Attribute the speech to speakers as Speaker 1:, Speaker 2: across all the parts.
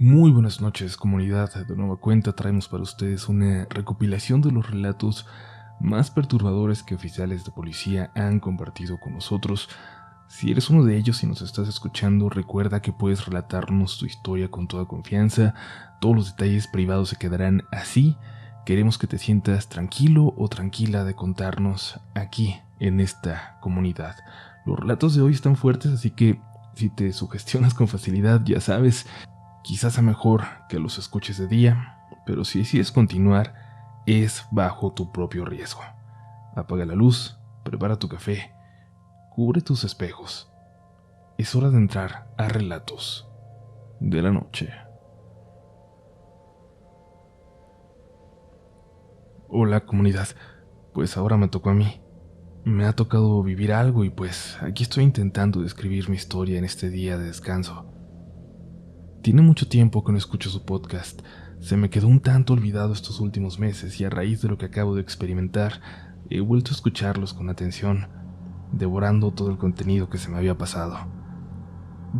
Speaker 1: Muy buenas noches, comunidad. De nueva cuenta traemos para ustedes una recopilación de los relatos más perturbadores que oficiales de policía han compartido con nosotros. Si eres uno de ellos y nos estás escuchando, recuerda que puedes relatarnos tu historia con toda confianza. Todos los detalles privados se quedarán así. Queremos que te sientas tranquilo o tranquila de contarnos aquí, en esta comunidad. Los relatos de hoy están fuertes, así que si te sugestionas con facilidad, ya sabes, quizás sea mejor que los escuches de día, pero si decides continuar, es bajo tu propio riesgo. Apaga la luz, prepara tu café, cubre tus espejos. Es hora de entrar a Relatos de la Noche. Hola, comunidad. Pues ahora me tocó a mí. Me ha tocado vivir algo y pues aquí estoy intentando describir mi historia en este día de descanso. Tiene mucho tiempo que no escucho su podcast. Se me quedó un tanto olvidado estos últimos meses y a raíz de lo que acabo de experimentar, he vuelto a escucharlos con atención, devorando todo el contenido que se me había pasado.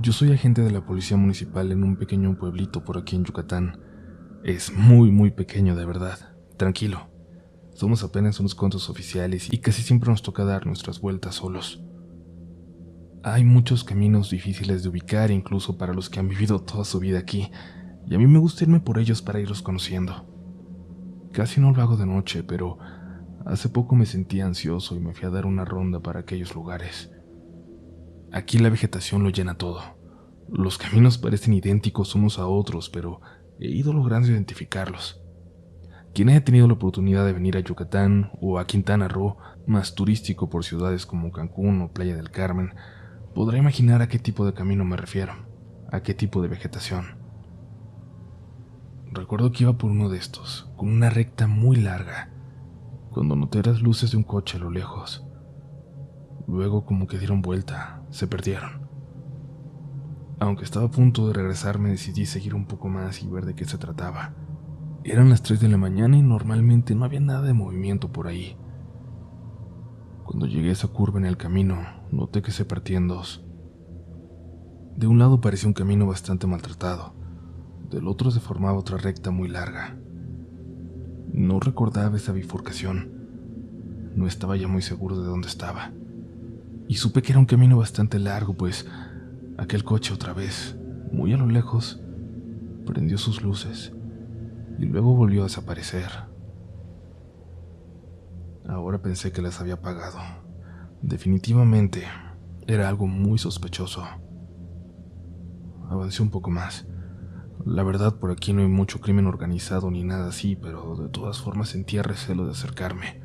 Speaker 1: Yo soy agente de la policía municipal en un pequeño pueblito por aquí en Yucatán. Es muy pequeño, de verdad. Tranquilo. Somos apenas unos cuantos oficiales y casi siempre nos toca dar nuestras vueltas solos. Hay muchos caminos difíciles de ubicar incluso para los que han vivido toda su vida aquí, y a mí me gusta irme por ellos para irlos conociendo. Casi no lo hago de noche, pero hace poco me sentí ansioso y me fui a dar una ronda para aquellos lugares. Aquí la vegetación lo llena todo. Los caminos parecen idénticos unos a otros, pero he ido logrando identificarlos. Quien haya tenido la oportunidad de venir a Yucatán o a Quintana Roo, más turístico por ciudades como Cancún o Playa del Carmen, podrá imaginar a qué tipo de camino me refiero, a qué tipo de vegetación. Recuerdo que iba por uno de estos, con una recta muy larga, cuando noté las luces de un coche a lo lejos. Luego como que dieron vuelta, se perdieron. Aunque estaba a punto de regresarme, decidí seguir un poco más y ver de qué se trataba. Eran las 3 de la mañana y normalmente no había nada de movimiento por ahí. Cuando llegué a esa curva en el camino, noté que se partía en dos. De un lado parecía un camino bastante maltratado, del otro se formaba otra recta muy larga. No recordaba esa bifurcación, no estaba ya muy seguro de dónde estaba, y supe que era un camino bastante largo, pues aquel coche otra vez, muy a lo lejos, prendió sus luces y luego volvió a desaparecer. Ahora pensé que las había apagado. Definitivamente era algo muy sospechoso. Avancé un poco más. La verdad, por aquí no hay mucho crimen organizado ni nada así, pero de todas formas sentía recelo de acercarme.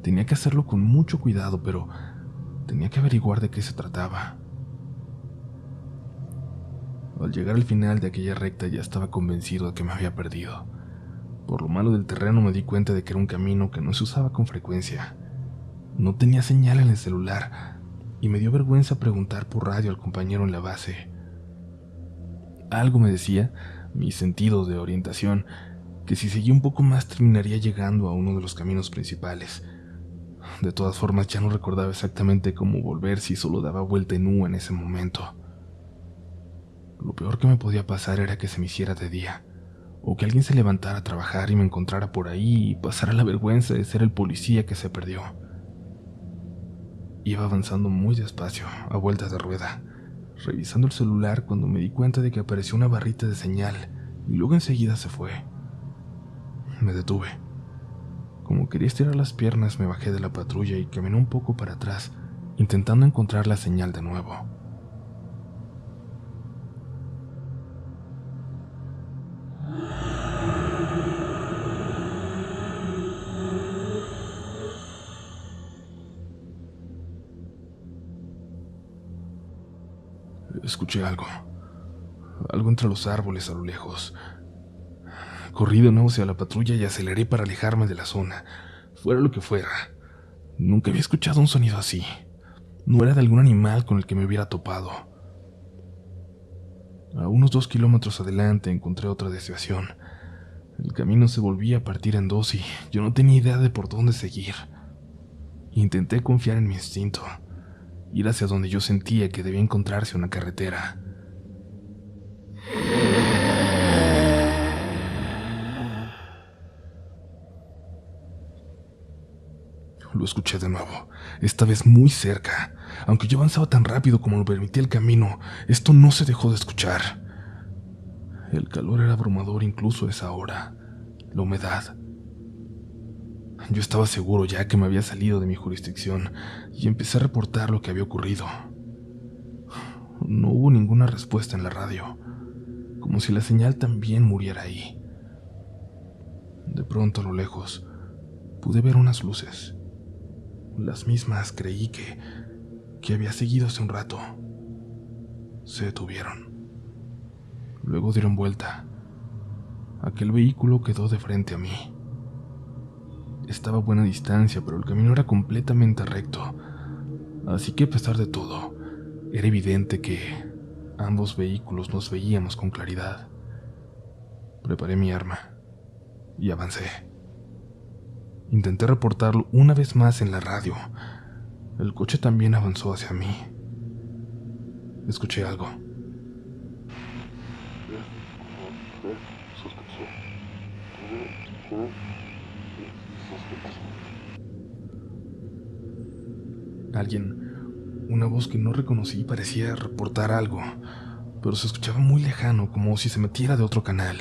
Speaker 1: Tenía que hacerlo con mucho cuidado, pero tenía que averiguar de qué se trataba. Al llegar al final de aquella recta ya estaba convencido de que me había perdido. Por lo malo del terreno me di cuenta de que era un camino que no se usaba con frecuencia. No tenía señal en el celular y me dio vergüenza preguntar por radio al compañero en la base. Algo me decía, mi sentido de orientación, que si seguía un poco más terminaría llegando a uno de los caminos principales. De todas formas, ya no recordaba exactamente cómo volver si solo daba vuelta en U en ese momento. Lo peor que me podía pasar era que se me hiciera de día, o que alguien se levantara a trabajar y me encontrara por ahí y pasara la vergüenza de ser el policía que se perdió. Iba avanzando muy despacio, a vueltas de rueda, revisando el celular cuando me di cuenta de que apareció una barrita de señal y luego enseguida se fue. Me detuve. Como quería estirar las piernas, me bajé de la patrulla y caminé un poco para atrás, intentando encontrar la señal de nuevo. Escuché algo entre los árboles a lo lejos. Corrí de nuevo hacia la patrulla y aceleré para alejarme de la zona, fuera lo que fuera. Nunca había escuchado un sonido así. No era de algún animal con el que me hubiera topado. A unos 2 kilómetros adelante encontré otra desviación. El camino se volvía a partir en dos y yo no tenía idea de por dónde seguir. Intenté confiar en mi instinto, ir hacia donde yo sentía que debía encontrarse una carretera. Lo escuché de nuevo, esta vez muy cerca. Aunque yo avanzaba tan rápido como lo permitía el camino, esto no se dejó de escuchar. El calor era abrumador incluso a esa hora. La humedad. Yo estaba seguro ya que me había salido de mi jurisdicción y empecé a reportar lo que había ocurrido. No hubo ninguna respuesta en la radio, como si la señal también muriera ahí. De pronto, a lo lejos, pude ver unas luces. Las mismas creí que había seguido hace un rato. Se detuvieron. Luego dieron vuelta. Aquel vehículo quedó de frente a mí. Estaba a buena distancia, pero el camino era completamente recto. Así que a pesar de todo, era evidente que ambos vehículos nos veíamos con claridad. Preparé mi arma y avancé. Intenté reportarlo una vez más en la radio. El coche también avanzó hacia mí. Escuché algo. Alguien, una voz que no reconocí, parecía reportar algo, pero se escuchaba muy lejano, como si se metiera de otro canal.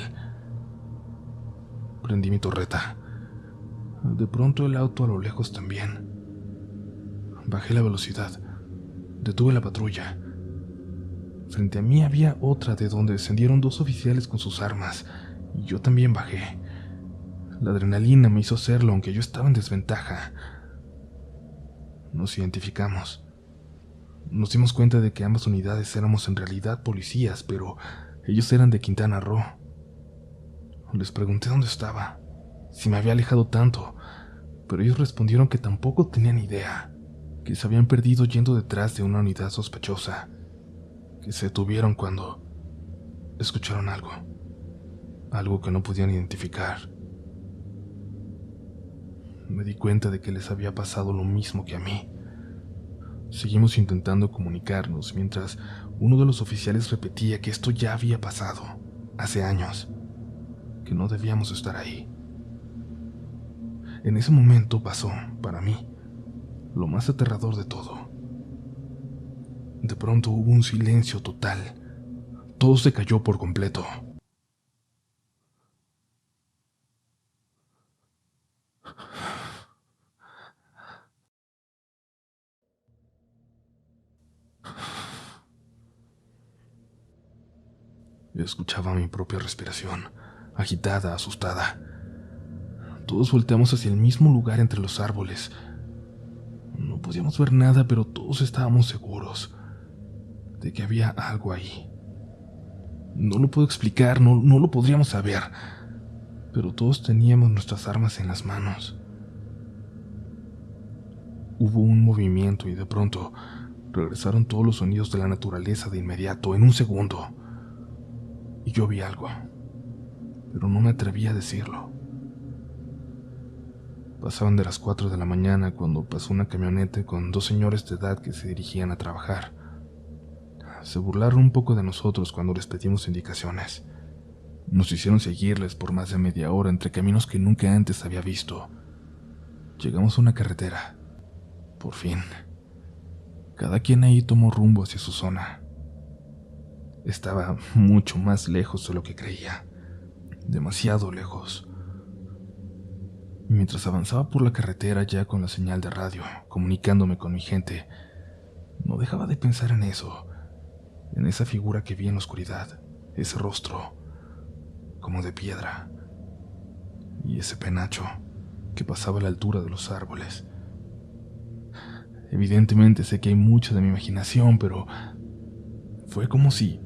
Speaker 1: Prendí mi torreta. De pronto el auto a lo lejos también. Bajé la velocidad. Detuve la patrulla. Frente a mí había otra de donde descendieron dos oficiales con sus armas, y yo también bajé. La adrenalina me hizo hacerlo, aunque yo estaba en desventaja. Nos identificamos. Nos dimos cuenta de que ambas unidades éramos en realidad policías, pero ellos eran de Quintana Roo. Les pregunté dónde estaba, si me había alejado tanto, pero ellos respondieron que tampoco tenían idea, que se habían perdido yendo detrás de una unidad sospechosa, que se detuvieron cuando escucharon algo que no podían identificar. Me di cuenta de que les había pasado lo mismo que a mí. Seguimos intentando comunicarnos mientras uno de los oficiales repetía que esto ya había pasado, hace años, que no debíamos estar ahí. En ese momento pasó, para mí, lo más aterrador de todo. De pronto hubo un silencio total. Todo se cayó por completo. Escuchaba mi propia respiración, agitada, asustada. Todos volteamos hacia el mismo lugar entre los árboles. No podíamos ver nada, pero todos estábamos seguros de que había algo ahí. No lo puedo explicar, no lo podríamos saber, pero todos teníamos nuestras armas en las manos. Hubo un movimiento y de pronto regresaron todos los sonidos de la naturaleza de inmediato, en un segundo. Y yo vi algo, pero no me atreví a decirlo. Pasaban de las 4 de la mañana cuando pasó una camioneta con dos señores de edad que se dirigían a trabajar. Se burlaron un poco de nosotros cuando les pedimos indicaciones. Nos hicieron seguirles por más de media hora entre caminos que nunca antes había visto. Llegamos a una carretera. Por fin. Cada quien ahí tomó rumbo hacia su zona. Estaba mucho más lejos de lo que creía. Demasiado lejos. Mientras avanzaba por la carretera ya con la señal de radio, comunicándome con mi gente, no dejaba de pensar en eso, en esa figura que vi en la oscuridad, ese rostro, como de piedra, y ese penacho que pasaba a la altura de los árboles. Evidentemente sé que hay mucho de mi imaginación, pero fue como si,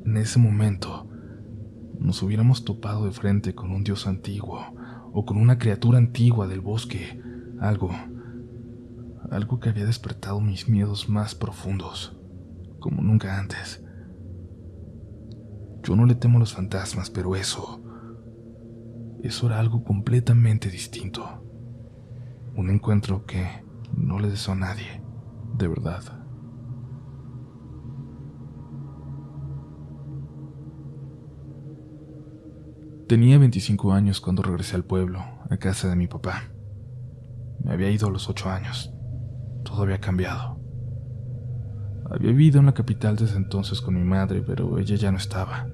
Speaker 1: en ese momento, nos hubiéramos topado de frente con un dios antiguo o con una criatura antigua del bosque, algo que había despertado mis miedos más profundos, como nunca antes. Yo no le temo a los fantasmas, pero eso era algo completamente distinto. Un encuentro que no le deseo a nadie, de verdad. Tenía 25 años cuando regresé al pueblo, a casa de mi papá. Me había ido a los 8 años. Todo había cambiado. Había vivido en la capital desde entonces con mi madre, pero ella ya no estaba.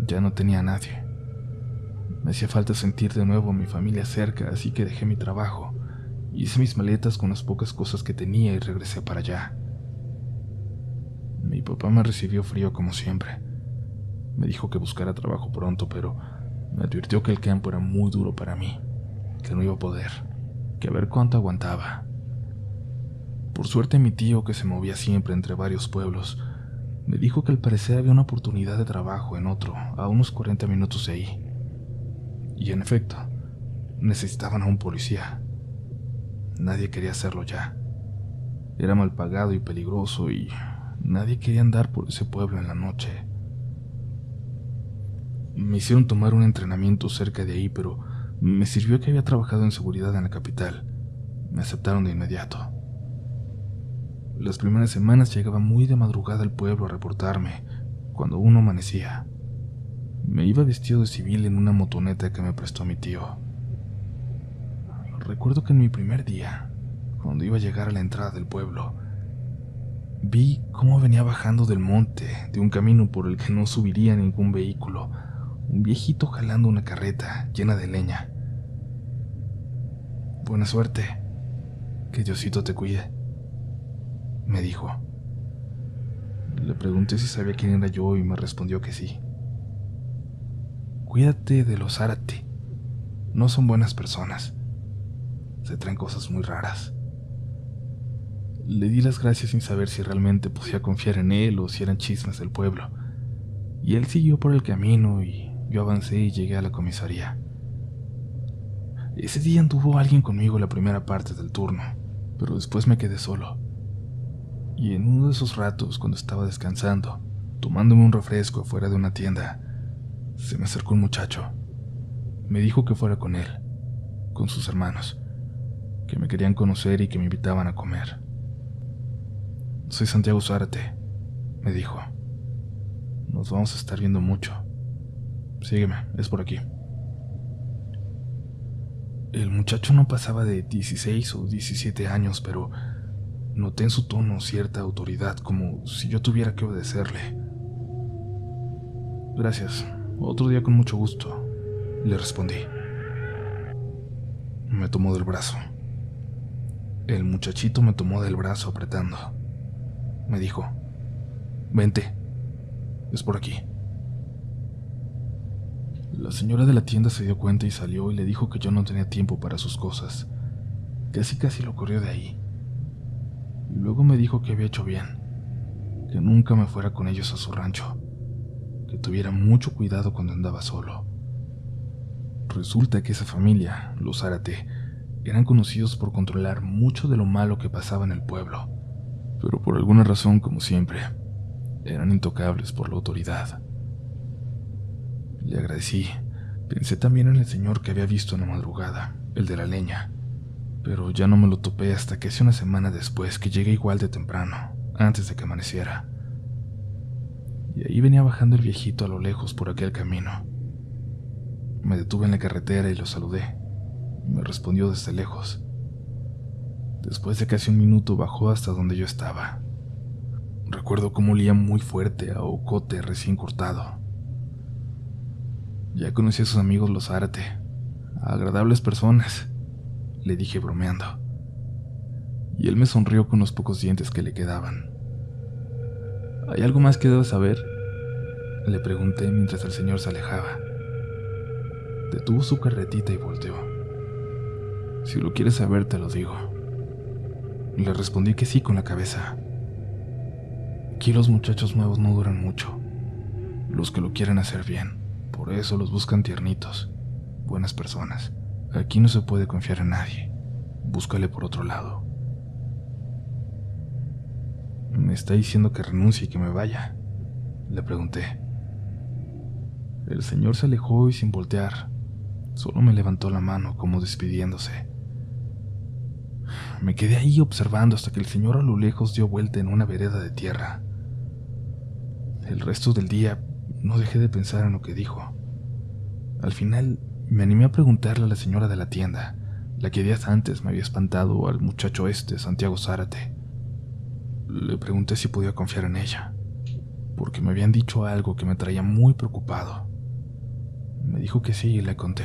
Speaker 1: Ya no tenía a nadie. Me hacía falta sentir de nuevo a mi familia cerca, así que dejé mi trabajo, hice mis maletas con las pocas cosas que tenía y regresé para allá. Mi papá me recibió frío como siempre. Me dijo que buscara trabajo pronto, pero me advirtió que el campo era muy duro para mí, que no iba a poder, que a ver cuánto aguantaba. Por suerte mi tío, que se movía siempre entre varios pueblos, me dijo que al parecer había una oportunidad de trabajo en otro, a unos 40 minutos de ahí. Y en efecto, necesitaban a un policía. Nadie quería hacerlo ya. Era mal pagado y peligroso y nadie quería andar por ese pueblo en la noche. Me hicieron tomar un entrenamiento cerca de ahí, pero me sirvió que había trabajado en seguridad en la capital. Me aceptaron de inmediato. Las primeras semanas llegaba muy de madrugada al pueblo a reportarme, cuando aún no amanecía. Me iba vestido de civil en una motoneta que me prestó mi tío. Recuerdo que en mi primer día, cuando iba a llegar a la entrada del pueblo, vi cómo venía bajando del monte, de un camino por el que no subiría ningún vehículo, un viejito jalando una carreta llena de leña. «Buena suerte, que Diosito te cuide», me dijo. Le pregunté si sabía quién era yo y me respondió que sí. «Cuídate de los Zárate, no son buenas personas, se traen cosas muy raras». Le di las gracias sin saber si realmente podía confiar en él o si eran chismes del pueblo, y él siguió por el camino y yo avancé y llegué a la comisaría. Ese día anduvo alguien conmigo la primera parte del turno, pero después me quedé solo. Y en uno de esos ratos, cuando estaba descansando, tomándome un refresco afuera de una tienda, se me acercó un muchacho. Me dijo que fuera con él, con sus hermanos, que me querían conocer y que me invitaban a comer. «Soy Santiago Zárate», me dijo. «Nos vamos a estar viendo mucho. Sígueme, es por aquí». El muchacho no pasaba de 16 o 17 años, pero noté en su tono cierta autoridad, como si yo tuviera que obedecerle. «Gracias, otro día con mucho gusto», le respondí. Me tomó del brazo. El muchachito me tomó del brazo apretando. Me dijo: «Vente, es por aquí». La señora de la tienda se dio cuenta y salió y le dijo que yo no tenía tiempo para sus cosas. Casi lo corrió de ahí. Y luego me dijo que había hecho bien, que nunca me fuera con ellos a su rancho, que tuviera mucho cuidado cuando andaba solo. Resulta que esa familia, los Zárate, eran conocidos por controlar mucho de lo malo que pasaba en el pueblo, pero por alguna razón, como siempre, eran intocables por la autoridad. Le agradecí. Pensé también en el señor que había visto en la madrugada, el de la leña, pero ya no me lo topé hasta que hace una semana después que llegué igual de temprano, antes de que amaneciera. Y ahí venía bajando el viejito a lo lejos por aquel camino. Me detuve en la carretera y lo saludé. Me respondió desde lejos. Después de casi un minuto bajó hasta donde yo estaba. Recuerdo cómo olía muy fuerte a ocote recién cortado. «Ya conocí a sus amigos los Zárate, agradables personas», le dije bromeando. Y él me sonrió con los pocos dientes que le quedaban. «¿Hay algo más que debo saber?», le pregunté mientras el señor se alejaba. Detuvo su carretita y volteó. «Si lo quieres saber, te lo digo». Le respondí que sí con la cabeza. «Aquí los muchachos nuevos no duran mucho, los que lo quieren hacer bien. Por eso los buscan tiernitos, buenas personas. Aquí no se puede confiar en nadie. Búscale por otro lado». «¿Me está diciendo que renuncie y que me vaya?», le pregunté. El señor se alejó y sin voltear, solo me levantó la mano como despidiéndose. Me quedé ahí observando hasta que el señor a lo lejos dio vuelta en una vereda de tierra. El resto del día no dejé de pensar en lo que dijo. Al final me animé a preguntarle a la señora de la tienda la que días antes me había espantado al muchacho Santiago Zárate. Le pregunté si podía confiar en ella, porque me habían dicho algo que me traía muy preocupado. Me dijo que sí y le conté.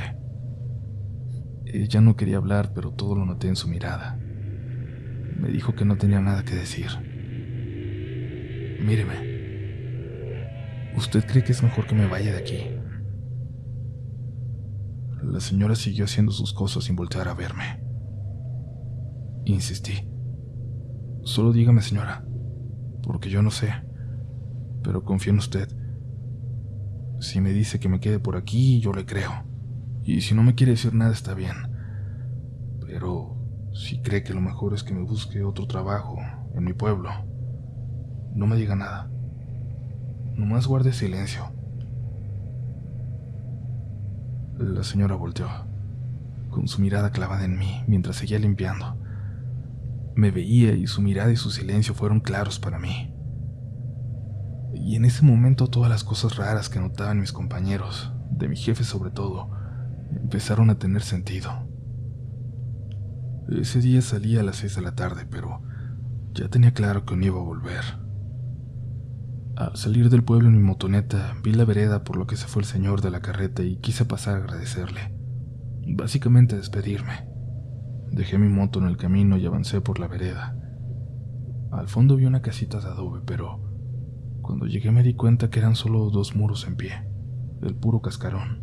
Speaker 1: Ella no quería hablar, pero todo lo noté en su mirada. Me dijo que no tenía nada que decir. Míreme, ¿usted cree que es mejor que me vaya de aquí? La señora siguió haciendo sus cosas sin voltear a verme. Insistí. Solo dígame, señora, porque yo no sé, pero confío en usted. Si me dice que me quede por aquí, yo le creo. Y si no me quiere decir nada, está bien. Pero si cree que lo mejor es que me busque otro trabajo en mi pueblo, no me diga nada. Nomás guarde silencio. La señora volteó, con su mirada clavada en mí, mientras seguía limpiando. Me veía y su mirada y su silencio fueron claros para mí. Y en ese momento todas las cosas raras que notaban mis compañeros, de mi jefe sobre todo, empezaron a tener sentido. Ese día salí a las 6 de la tarde, pero ya tenía claro que no iba a volver. Al salir del pueblo en mi motoneta, vi la vereda por lo que se fue el señor de la carreta y quise pasar a agradecerle. Básicamente despedirme. Dejé mi moto en el camino y avancé por la vereda. Al fondo vi una casita de adobe, pero cuando llegué me di cuenta que eran solo 2 muros en pie, del puro cascarón.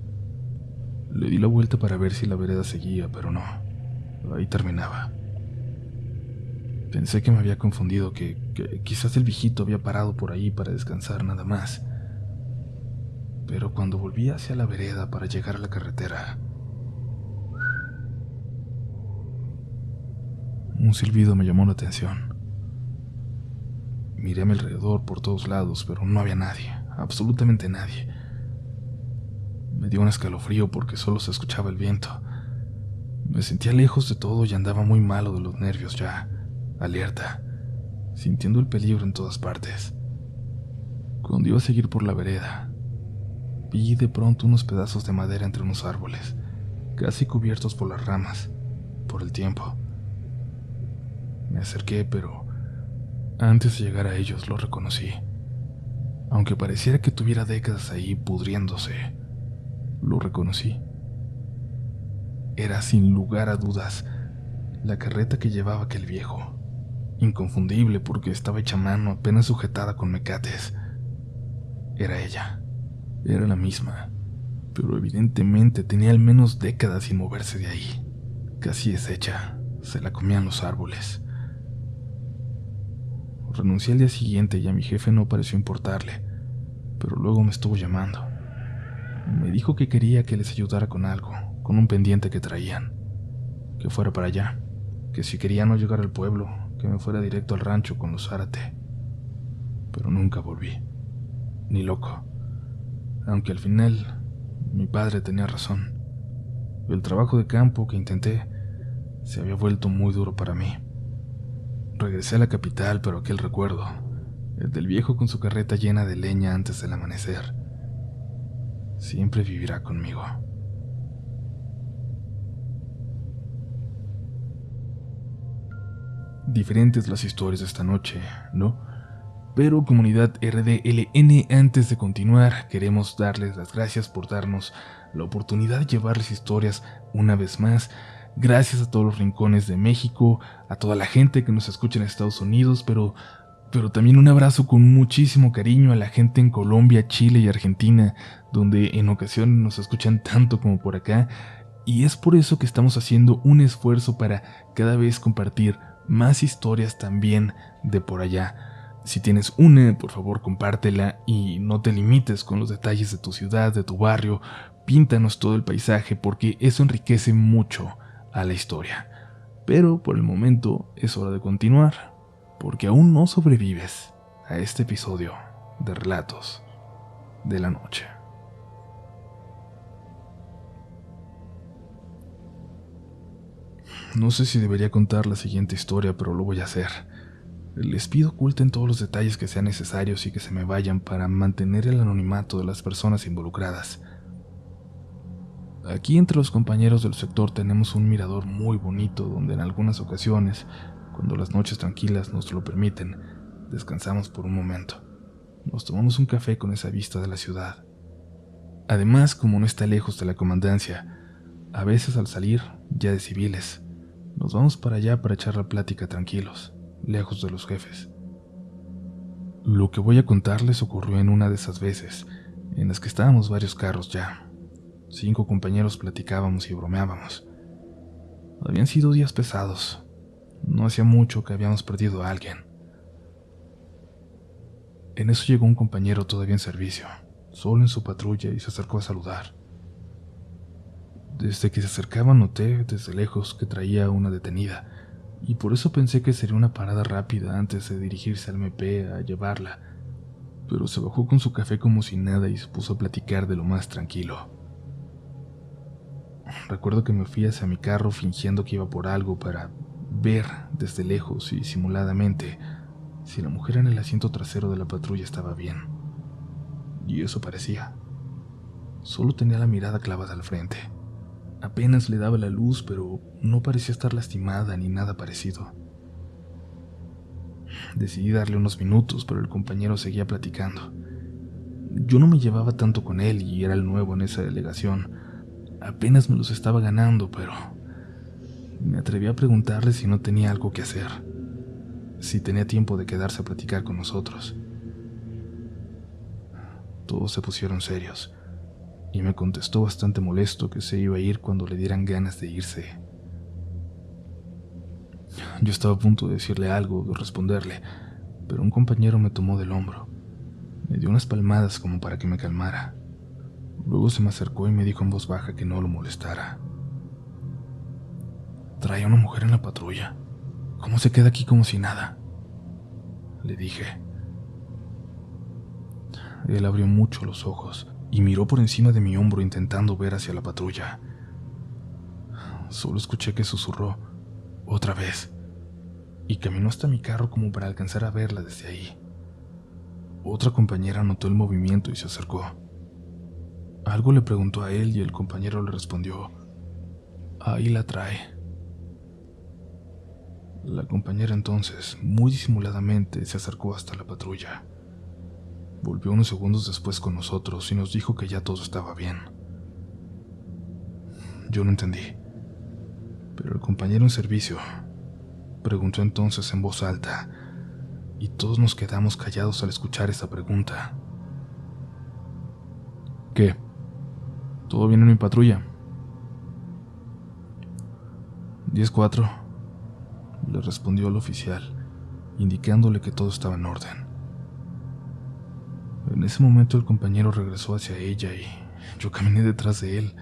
Speaker 1: Le di la vuelta para ver si la vereda seguía, pero no. Ahí terminaba. Pensé que me había confundido, que quizás el viejito había parado por ahí para descansar nada más. Pero cuando volví hacia la vereda para llegar a la carretera, un silbido me llamó la atención. Miré a mi alrededor por todos lados, pero no había nadie, absolutamente nadie. Me dio un escalofrío porque solo se escuchaba el viento. Me sentía lejos de todo y andaba muy malo de los nervios ya, alerta, sintiendo el peligro en todas partes. Cuando iba a seguir por la vereda, vi de pronto unos pedazos de madera entre unos árboles, casi cubiertos por las ramas, por el tiempo. Me acerqué, pero antes de llegar a ellos lo reconocí. Aunque pareciera que tuviera décadas ahí pudriéndose, lo reconocí. Era sin lugar a dudas la carreta que llevaba aquel viejo, inconfundible porque estaba hecha a mano, apenas sujetada con mecates. Era ella, era la misma, pero evidentemente tenía al menos décadas sin moverse de ahí. Casi deshecha, se la comían los árboles. Renuncié al día siguiente y a mi jefe no pareció importarle, pero luego me estuvo llamando. Me dijo que quería que les ayudara con algo, con un pendiente que traían, que fuera para allá, que si quería no llegar al pueblo, que me fuera directo al rancho con los Zárate. Pero nunca volví, ni loco, aunque al final mi padre tenía razón. El trabajo de campo que intenté se había vuelto muy duro para mí. Regresé a la capital, pero aquel recuerdo, el del viejo con su carreta llena de leña antes del amanecer, siempre vivirá conmigo. Diferentes las historias de esta noche, ¿no? Pero comunidad RDLN, antes de continuar, queremos darles las gracias por darnos la oportunidad de llevarles historias una vez más. Gracias a todos los rincones de México, a toda la gente que nos escucha en Estados Unidos, pero también un abrazo con muchísimo cariño a la gente en Colombia, Chile y Argentina, donde en ocasiones nos escuchan tanto como por acá, y es por eso que estamos haciendo un esfuerzo para cada vez compartir más historias también de por allá. Si tienes una, por favor compártela y no te limites con los detalles de tu ciudad, de tu barrio. Píntanos todo el paisaje porque eso enriquece mucho a la historia. Pero por el momento es hora de continuar, porque aún no sobrevives a este episodio de Relatos de la Noche. No sé si debería contar la siguiente historia, pero lo voy a hacer. Les pido oculten todos los detalles que sean necesarios y que se me vayan para mantener el anonimato de las personas involucradas. Aquí entre los compañeros del sector tenemos un mirador muy bonito donde en algunas ocasiones, cuando las noches tranquilas nos lo permiten, descansamos por un momento. Nos tomamos un café con esa vista de la ciudad. Además, como no está lejos de la comandancia, a veces al salir, ya de civiles, nos vamos para allá para echar la plática tranquilos, lejos de los jefes. Lo que voy a contarles ocurrió en una de esas veces, en las que estábamos varios carros ya. 5 compañeros platicábamos y bromeábamos. Habían sido días pesados. No hacía mucho que habíamos perdido a alguien. En eso llegó un compañero todavía en servicio, solo en su patrulla, y se acercó a saludar. Desde que se acercaba noté desde lejos que traía una detenida, y por eso pensé que sería una parada rápida antes de dirigirse al MP a llevarla, pero se bajó con su café como si nada y se puso a platicar de lo más tranquilo. Recuerdo que me fui hacia mi carro fingiendo que iba por algo para ver desde lejos y disimuladamente si la mujer en el asiento trasero de la patrulla estaba bien. Y eso parecía. Solo tenía la mirada clavada al frente. Apenas le daba la luz, pero no parecía estar lastimada ni nada parecido. Decidí darle unos minutos, pero el compañero seguía platicando. Yo no me llevaba tanto con él y era el nuevo en esa delegación. Apenas me los estaba ganando, pero me atreví a preguntarle si no tenía algo que hacer, si tenía tiempo de quedarse a platicar con nosotros. Todos se pusieron serios, y me contestó bastante molesto que se iba a ir cuando le dieran ganas de irse. Yo estaba a punto de decirle algo, de responderle, pero un compañero me tomó del hombro. Me dio unas palmadas como para que me calmara. Luego se me acercó y me dijo en voz baja que no lo molestara. «Trae a una mujer en la patrulla. ¿Cómo se queda aquí como si nada?», le dije. Él abrió mucho los ojos y miró por encima de mi hombro intentando ver hacia la patrulla. Solo escuché que susurró «otra vez» y caminó hasta mi carro como para alcanzar a verla desde ahí. Otra compañera notó el movimiento y se acercó. Algo le preguntó a él y el compañero le respondió «ahí la trae». La compañera entonces, muy disimuladamente, se acercó hasta la patrulla. Volvió unos segundos después con nosotros y nos dijo que ya todo estaba bien. Yo no entendí, pero el compañero en servicio preguntó entonces en voz alta, y todos nos quedamos callados al escuchar esa pregunta. «¿Qué? ¿Todo bien en mi patrulla?» 10-4, le respondió el oficial, indicándole que todo estaba en orden. En ese momento el compañero regresó hacia ella y yo caminé detrás de él,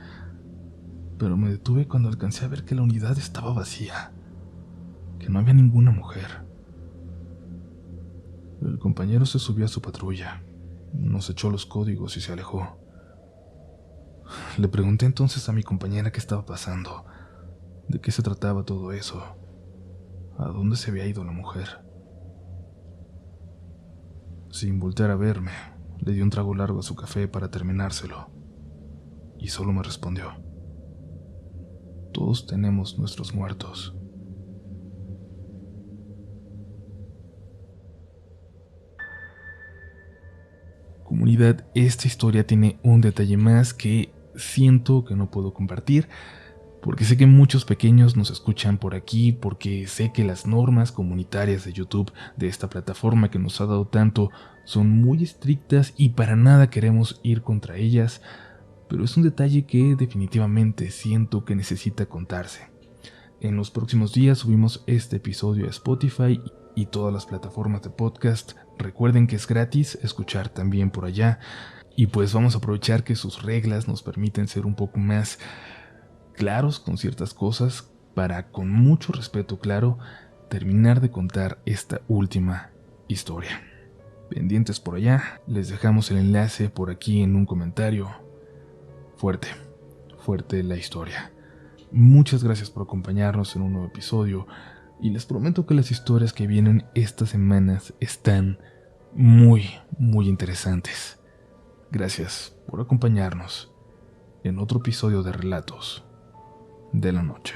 Speaker 1: pero me detuve cuando alcancé a ver que la unidad estaba vacía, que no había ninguna mujer. El compañero se subió a su patrulla, nos echó los códigos y se alejó. Le pregunté entonces a mi compañera qué estaba pasando, de qué se trataba todo eso, a dónde se había ido la mujer. Sin voltear a verme, le di un trago largo a su café para terminárselo, y solo me respondió: «todos tenemos nuestros muertos». Comunidad, esta historia tiene un detalle más que siento que no puedo compartir, porque sé que muchos pequeños nos escuchan por aquí, porque sé que las normas comunitarias de YouTube, de esta plataforma que nos ha dado tanto, son muy estrictas y para nada queremos ir contra ellas, pero es un detalle que definitivamente siento que necesita contarse. En los próximos días subimos este episodio a Spotify y todas las plataformas de podcast. Recuerden que es gratis escuchar también por allá, y pues vamos a aprovechar que sus reglas nos permiten ser un poco más claros con ciertas cosas para, con mucho respeto claro, terminar de contar esta última historia. Pendientes por allá, les dejamos el enlace por aquí en un comentario. Fuerte, fuerte la historia. Muchas gracias por acompañarnos en un nuevo episodio y les prometo que las historias que vienen estas semanas están muy, muy interesantes. Gracias por acompañarnos en otro episodio de Relatos de la Noche.